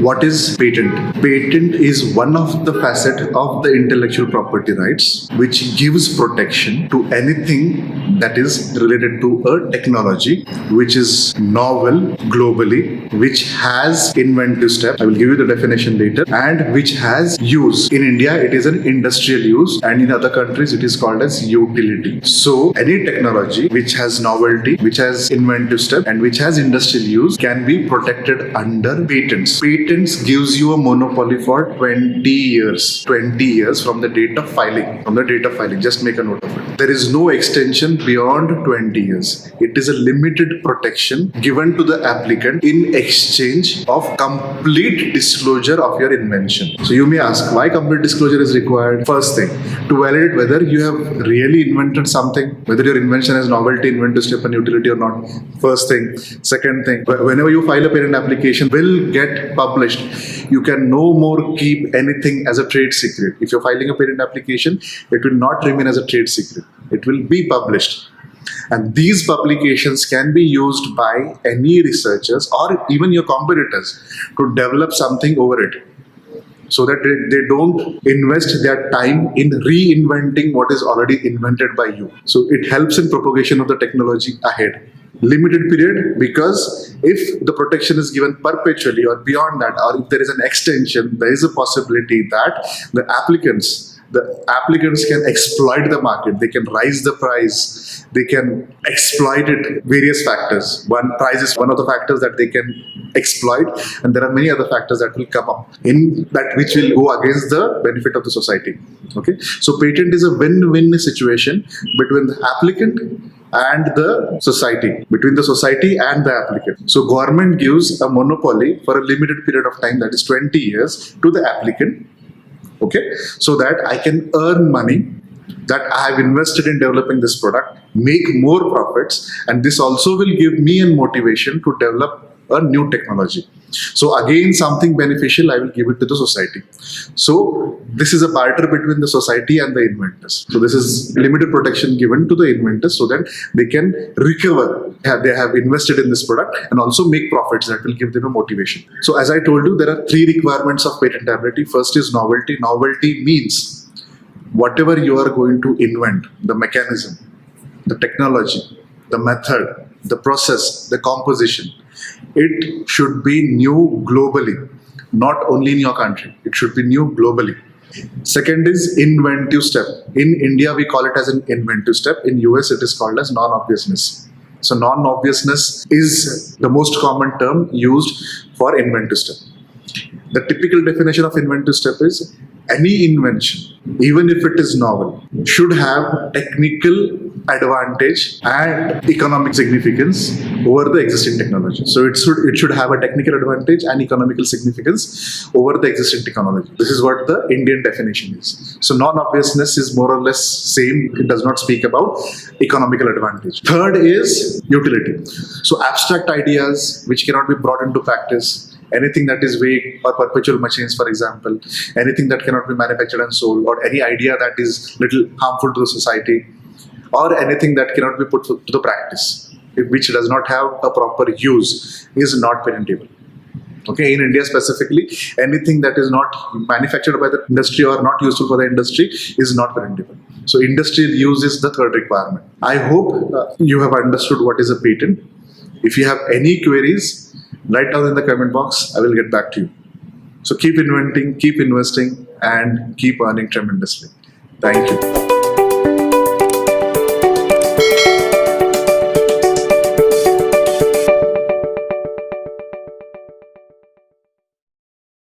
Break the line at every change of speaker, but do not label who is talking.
What is patent? Patent is one of the facets of the intellectual property rights which gives protection to anything that is related to a technology which is novel globally, which has inventive step. I will give you the definition later, and which has use. In India, it is an industrial use, and in other countries, it is called as utility. So, any technology which has novelty, which has inventive step, and which has industrial use can be protected under patents. Patents gives you a monopoly for 20 years. 20 years from the date of filing. Just make a note of it. There is no extension beyond 20 years. It is a limited protection given to the applicant in exchange of complete disclosure of your invention. So you may ask, why complete disclosure is required? First thing, to validate whether you have really invented something, whether your invention has novelty, inventive step, and utility or not. First thing. Second thing, whenever you file a patent application, will get published. You can no more keep anything as a trade secret. If you're filing a patent application, it will not remain as a trade secret. It will be published. And these publications can be used by any researchers or even your competitors to develop something over it, so that they don't invest their time in reinventing what is already invented by you. So it helps in propagation of the technology ahead. Limited period, because if the protection is given perpetually or beyond that, or if there is an extension, there is a possibility that the applicants can exploit the market. They can rise the price. They can exploit it. Various factors. Price is one of the factors that they can exploit, and there are many other factors that will come up in that which will go against the benefit of the society. Okay, so patent is a win-win situation between the applicant and the society, between the society and the applicant. So government gives a monopoly for a limited period of time, that is 20 years, to the applicant. Okay, so that I can earn money that I have invested in developing this product, make more profits, and this also will give me a motivation to develop a new technology. So again, something beneficial, I will give it to the society. So this is a barter between the society and the inventors. So this is limited protection given to the inventors so that they can recover. They have invested in this product and also make profits that will give them a motivation. So as I told you, there are 3 requirements of patentability. First is novelty. Novelty means whatever you are going to invent, the mechanism, the technology, the method, the process, the composition, it should be new globally, not only in your country. It should be new globally. Second is inventive step. In India, we call it as an inventive step. In US, it is called as non-obviousness. So non-obviousness is the most common term used for inventive step. The typical definition of inventive step is any invention, even if it is novel, should have technical advantage and economic significance over the existing technology. So it should have a technical advantage and economical significance over the existing technology. This is what the Indian definition is. So non-obviousness is more or less same. It does not speak about economical advantage. Third is utility. So abstract ideas which cannot be brought into practice. Anything that is vague or perpetual machines, for example, anything that cannot be manufactured and sold, or any idea that is little harmful to the society, or anything that cannot be put to the practice, which does not have a proper use, is not patentable. Okay, in India specifically, anything that is not manufactured by the industry or not useful for the industry is not patentable. So industrial use is the third requirement. I hope you have understood what is a patent. If you have any queries, write down in the comment box. I will get back to you. So keep inventing, keep investing, and keep earning tremendously. Thank you.